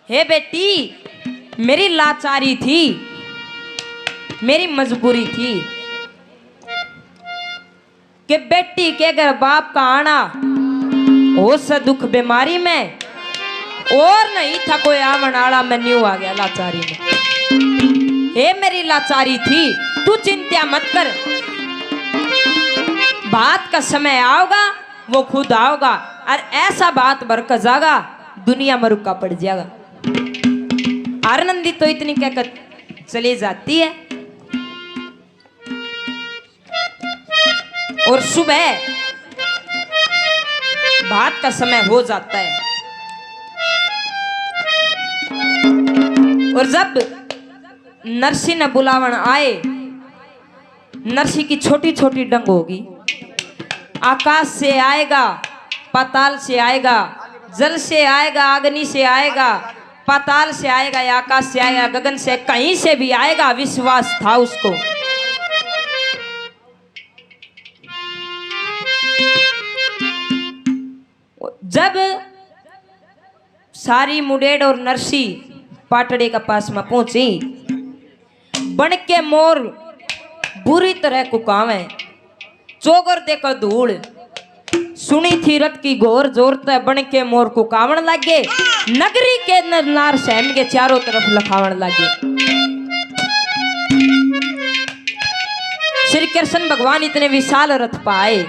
हे बेटी, मेरी लाचारी थी, मेरी मजबूरी थी कि बेटी के घर बाप का आना हो स दुख बीमारी में, और नहीं था कोई आवन आला, मैं न्यू आ गया लाचारी में। हे मेरी लाचारी थी, तू चिंता मत कर, बात का समय आओगा वो खुद आओगा, और ऐसा बात बरकत जागा दुनिया में रुका पड़ जाएगा। आनंदी तो इतनी कहकर चली जाती है, और सुबह बात का समय हो जाता है, और जब नरसी ने बुलावन आए, नरसी की छोटी छोटी डंग होगी, आकाश से आएगा, पाताल से आएगा, जल से आएगा, अग्नि से आएगा, पाताल से आएगा या आकाश से आएगा, गगन से, कहीं से भी आएगा, विश्वास था उसको। जब सारी मुडेड़ और नरसी पाटड़े का पास में पहुंची, बन के मोर बुरी तरह कुकावे, चोगर देकर धूल, सुनी थी रत की घोर जोरत, बन के मोर कुकावन लगे, नगरी के नार सहम के चारों तरफ लखावन लगे। श्री कृष्ण भगवान इतने विशाल रथ पाए,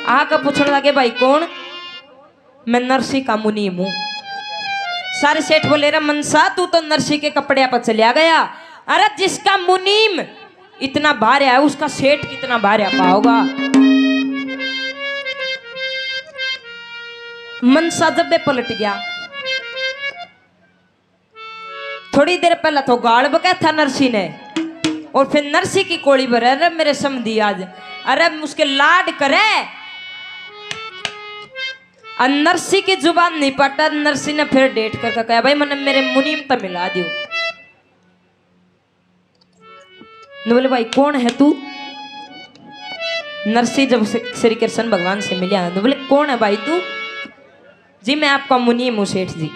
आकर पूछने लगे, भाई कौन? मैं नरसी का मुनीम हूं। सारे सेठ बोले, रे मनसा, तू तो नरसी के कपड़े पर चलिया गया। अरे जिसका मुनीम इतना भार है, उसका सेठ कितना भार पाओगा। मनसा जब पलट गया, थोड़ी देर पहले तो गाड़ बका था नरसी ने, और फिर नरसी की कोड़ी भर, अरे मेरे समधी आज, अरे उसके लाड करे, और नरसी की जुबान नहीं पटा। नरसी ने फिर डेट करके कहा, भाई मैंने मेरे मुनीम तो मिला दियो। बोले, भाई कौन है तू? नरसी जब श्री कृष्ण भगवान से मिला, तो बोले, कौन है भाई तू? जी मैं आपका मुनीम हूं सेठ जी।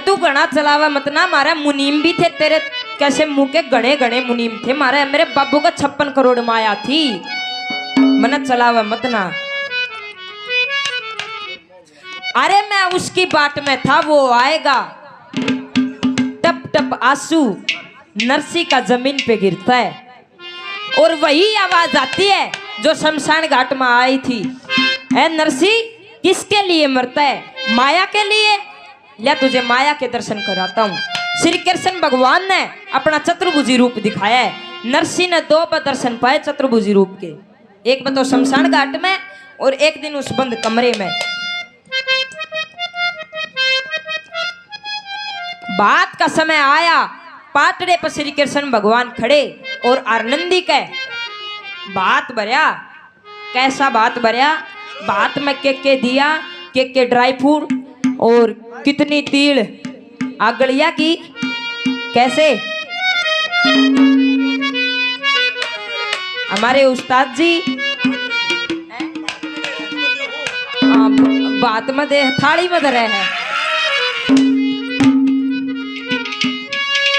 तू गणा चलावा मत ना, मारा मुनीम भी थे तेरे, कैसे मुंह के गणे गणे मुनीम थे, मारा मेरे बाबू का 56 करोड़ माया थी, मना चलावा मत ना। अरे मैं उसकी बाट में था, वो आएगा। टप टप आंसू नरसी का जमीन पे गिरता है, और वही आवाज आती है जो शमशान घाट में आई थी, ए नरसी किसके लिए मरता है? माया के लिए? या तुझे माया के दर्शन कराता हूं। श्री कृष्ण भगवान ने अपना चतुर्भुजी रूप दिखाया है। नरसी ने 2 बार दर्शन पाए चतुर्भुजी रूप के, एक बार तो शमशान घाट में, और एक दिन उस बंद कमरे में। बात का समय आया, पाटड़े पर श्री कृष्ण भगवान खड़े, और आनंदी के बात भरया। कैसा बात भरया? बात में के दिया, के ड्राई फ्रूट, और कितनी तीड़ आगलिया की, कैसे हमारे उस्ताद जी बात में दे, थाली में धरे हैं।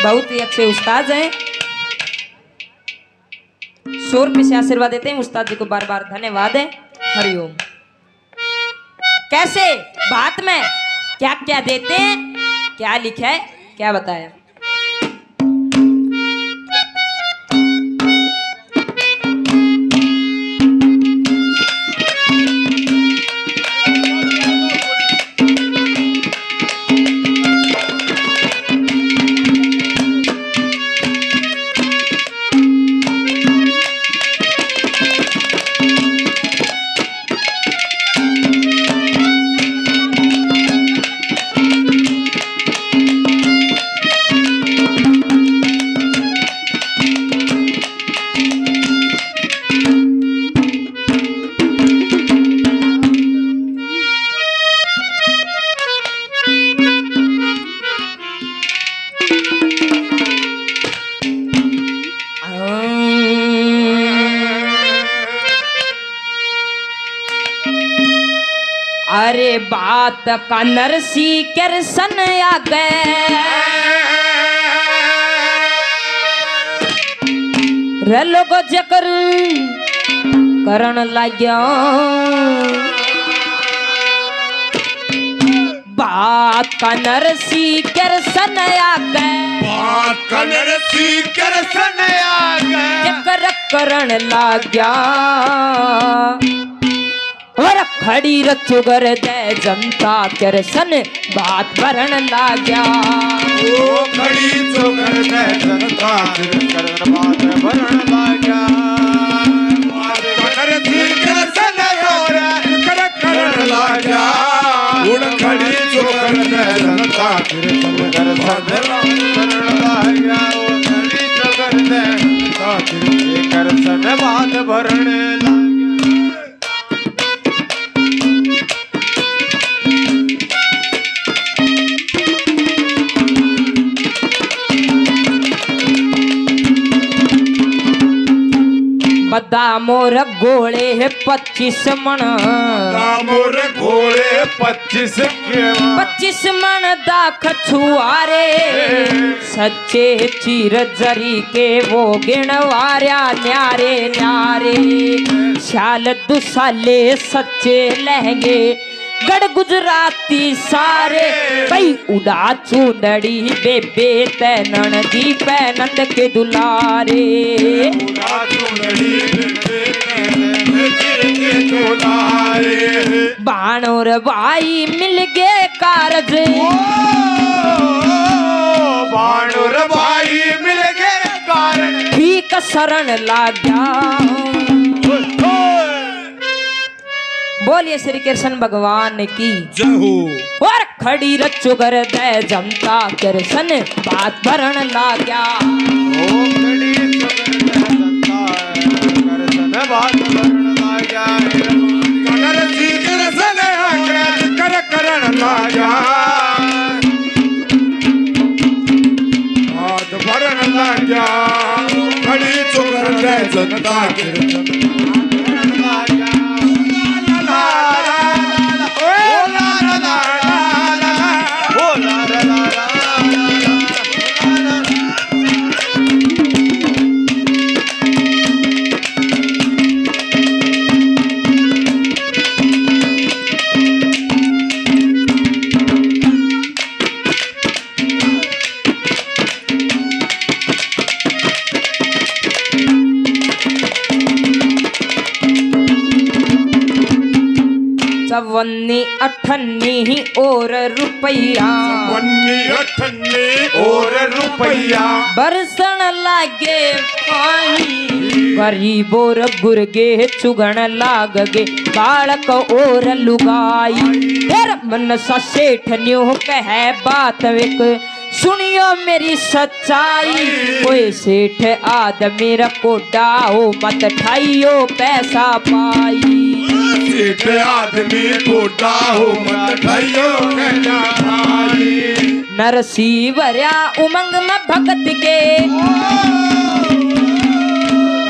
बहुत ही अच्छे उस्ताद हैं, 100 रुपये से आशीर्वाद देते हैं। उस्ताद जी को बार बार धन्यवाद है। हरिओम। कैसे बात में क्या क्या देते हैं, क्या लिखा है, क्या बताया? बात का नरसी करसन आ गए रे लोगो जकर करण लाग्या बात का नरसी करसन आ गए बात का नरसी करसन आ गए जकर करण लाग्या और खड़ी रचुगर दे जनता करसन बात भरण लाग्या ओ खड़ी चुगर दे जनता करसन बात भरण लाग्या बात का नरसी करसन और करण लाग्या उड़ खड़ी चुगर दे जनता करसन भरण लाग्या ओ खड़ी चुगर दे जनता करसन बात भरण लाग्या बदा मोर गोले है 25 मन मोर घोड़े 25 मन दा कछुआरे सच्चे चीर जरी के वो गिणवार्या न्यारे न्यारे शाल दुसाले सच्चे लहंगे गढ़ गुजराती सारे भाई उड़ा चूंदड़ी बेबे तैनन दी पैनंद के दुलारे बाण और भाई मिल गए कारज बाण और भाई मिल गए कारण ठीक शरण लाग्या बोलिए श्री कृष्ण भगवान की जय हो और खड़ी रचुगर दे जनता कृष्ण बात भरण लाग्या ओ खड़ी चुगर दे जनता करसन बात भरण लाग्या कगर सी करसन कर करण लाग्या बात भरण लाग्या खड़ी चुगर दे जनता करसन भरण लाग्या चवन्नी अठन्नी और रुपया और रुपया बरसन लागे पानी गरीब और गुरगे चुगण लाग गे बालक और लुगाई तेर मन सा सेठ न्यू कह बात विक सुनियो मेरी सच्चाई कोई सेठ आदमी कोडा हो मत ठाइयो पैसा पाई सेठ आदमी कोडा हो मत ठाइयो पैसा पाई नरसी भरया उमंग में भगत के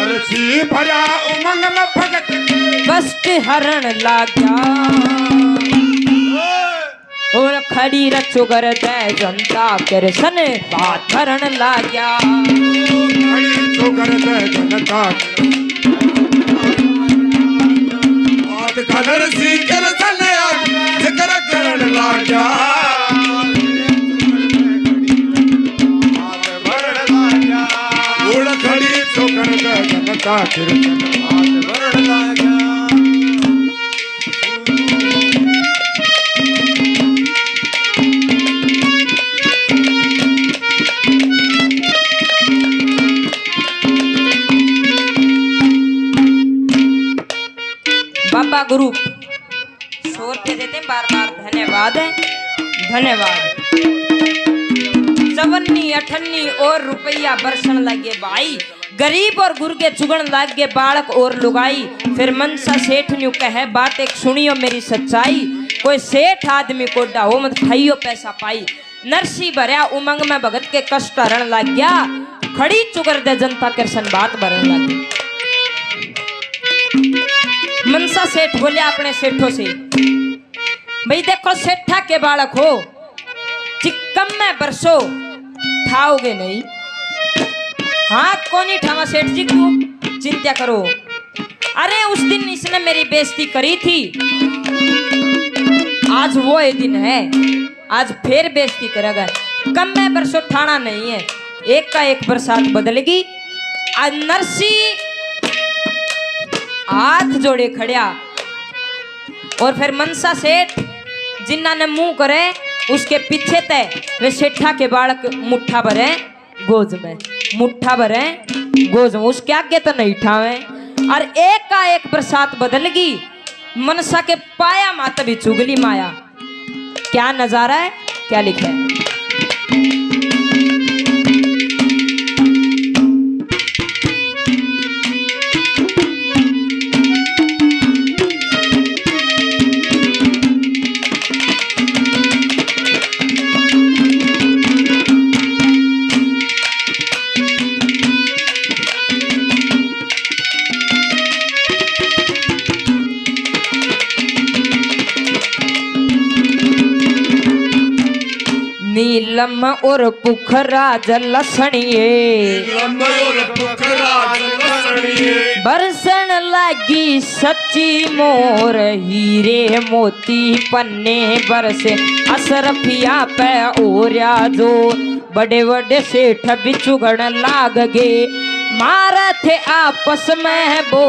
नरसी भरया उमंग में भगत के कष्ट हरण लाग्या और खड़ी रचुगर दे जनता कृष्ण बात भरण लाग्या खड़ी चुगर दे जनता बात कदर सी करसन जिक्र करण लाग्या बात भरण लाग्या उड़ खड़ी चुगर दे जनता कृष्ण बात भरण लाग्या बाबा ग्रुप 100 रुपये देते हैं बार बार धन्यवाद है धन्यवाद 54 अठन्नी और रुपया बरसन लगे भाई गरीब और गुरगे चुगण लागे बालक और लुगाई फिर मनसा सेठ न्यू कहे बात एक सुनियो मेरी सच्चाई कोई सेठ आदमी को डाहो मत खाइयो पैसा पाई नरसी भरया उमंग में भगत के कष्ट हरण लग गया खड़ी चुगर दे जनता कृष्ण बात भरण लगी मनसा सेठ बोलिया अपने सेठों से भाई देखो सेठा के बालक हो, चिक्कम में बरसो ठाओगे नहीं। हाँ कौन ही ठावा सेठ जी, क्यों चिंता करो। अरे उस दिन इसने मेरी बेइज्जती करी थी, आज वो ही दिन है, आज फिर बेइज्जती करेगा। कम में बरसों ठाना नहीं है, एक का एक बरसात बदलेगी। नरसी हाथ जोड़े खड़िया और फिर मनसा सेठ जिन्ना ने मुंह करे उसके पीछे तय वे सेठा के बालक मुट्ठा भरे गोज में, मुट्ठा भरे गोज में, उसके आगे तो नहीं ठावे। और एक का एक बरसात बदलगी, मनसा के पाया माता भी चुगली माया। क्या नजारा है, क्या लिखा है। नीलम और पुखरा जलसणिए, बरसन लगी सच्ची मोर, हीरे मोती पन्ने बरसे असरफिया पे ओरिया जो, बड़े बड़े सेठ बिचुगण लाग गे, मारा थे आपस में वो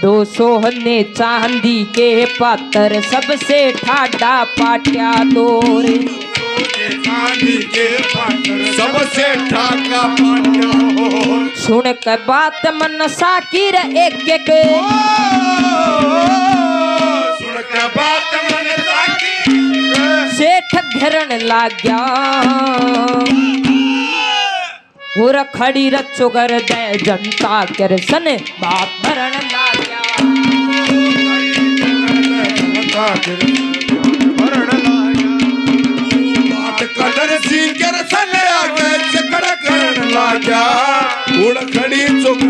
200 ने चांदी के पात्र, सबसे ठाडा पाट्या दौर, चांदी के पात्र सबसे ठाका पाट्या हो। सुन के बात मन साकिर एक एक, सुन के बात मन साकिर सेठ घेरन लाग गया, और खड़ी रचो कर दे जनता कर सन बात भरण लाग गया। कलर सी कर सले आगे चक्कर करन लागा, उड़ खड़ी चुक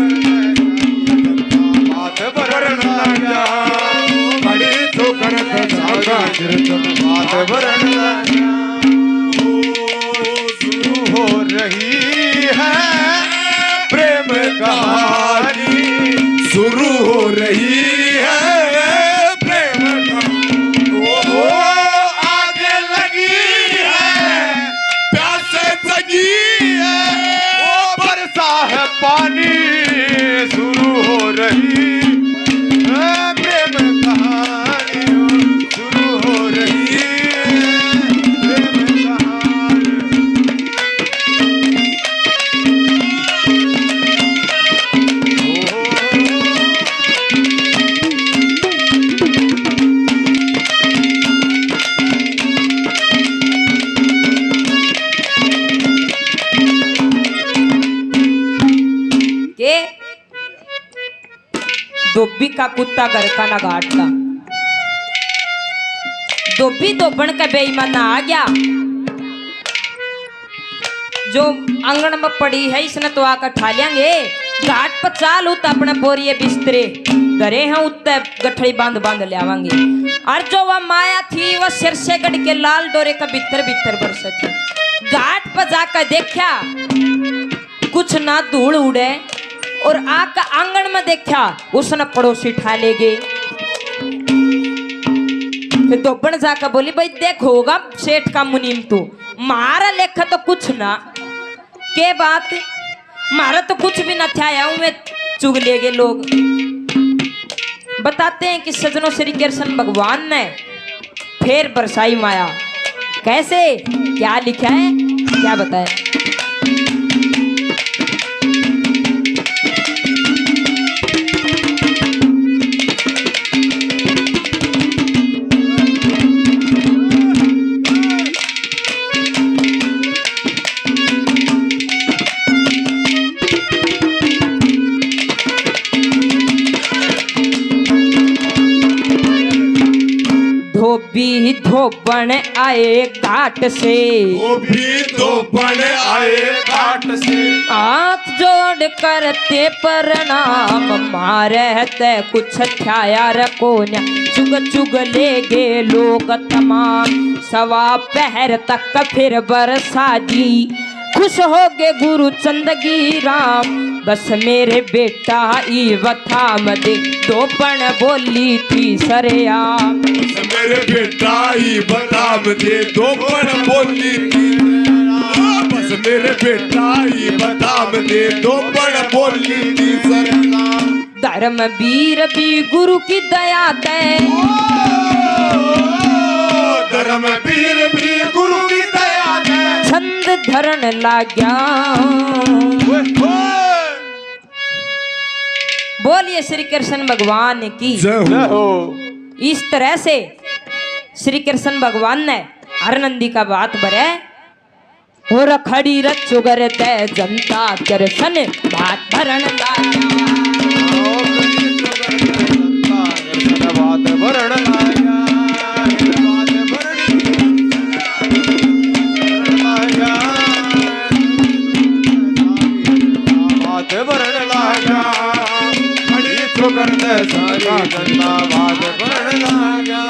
बात भरन लागा, खड़ी चुकर सागा कीर्तन बात भरन लागा। शुरू हो रही है प्रेम कहानी, शुरू हो रही है पानी, शुरू हो रही है प्रेम कहानी, शुरू हो रही है प्रेम कहानी। धोबी का कुत्ता घर का ना घाटता, धोबी धोबन का बेईमाना आ गया, जो आंगन में पड़ी है इसने तो आकर ठा लेंगे। घाट पर चाल उत अपने बोरिए बिस्तरे घरे हैं उत्ते गठड़ी बांध बांध ले आवांगे। और जो वह माया थी वह सिर से गढ़ के लाल डोरे का भीतर भीतर बरस थी। घाट पर जाकर देखा कुछ ना धूल उड़े, और आका आंगन में देखा उसने पड़ोसी ठा ले गए। फिर दोपन जाकर बोली भाई देखोगा सेठ का मुनीम तू, मारा लेखा तो कुछ ना, के बात मारा तो कुछ भी ना था, आया मैं चुग ले गए लोग। बताते हैं कि सजनों श्री कृष्ण भगवान ने फिर बरसाई माया, कैसे क्या लिखा है क्या बताया। धोबी धोबन पण आए घाट से, वो भी तो पण आए घाट से। हाथ जोड़ करते प्रणाम, मारे ते कुछ छाया रखो न, चुग चुग ले गे लोग तमाम। सवा पहर तक फिर बरसा जी, खुश हो गे गुरु चंदगी राम। बस मेरे बेटा ई वथाम दे, तो पण बोली थी सरेआम। बस मेरे बेटा ही बताम दे, दो पण बोली थी। बस मेरे बेटा ही बताम दे, दो पण बोली थी सरनाम। धर्म वीर भी गुरु की दया दे, धर्म वीर भी गुरु की दया दे। छंद धरण लाग्या। बोलिए श्री कृष्ण भगवान की जय हो। इस तरह से श्री कृष्ण भगवान ने हरनंदी का बात भरे और खड़ी रचुगर ते जनता कृष्ण बात भरण लाग्या। बात भरण लाया, बात भरण लाया, खड़ी चुगर ते सारी जनता बात भरण लाया।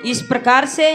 इस प्रकार से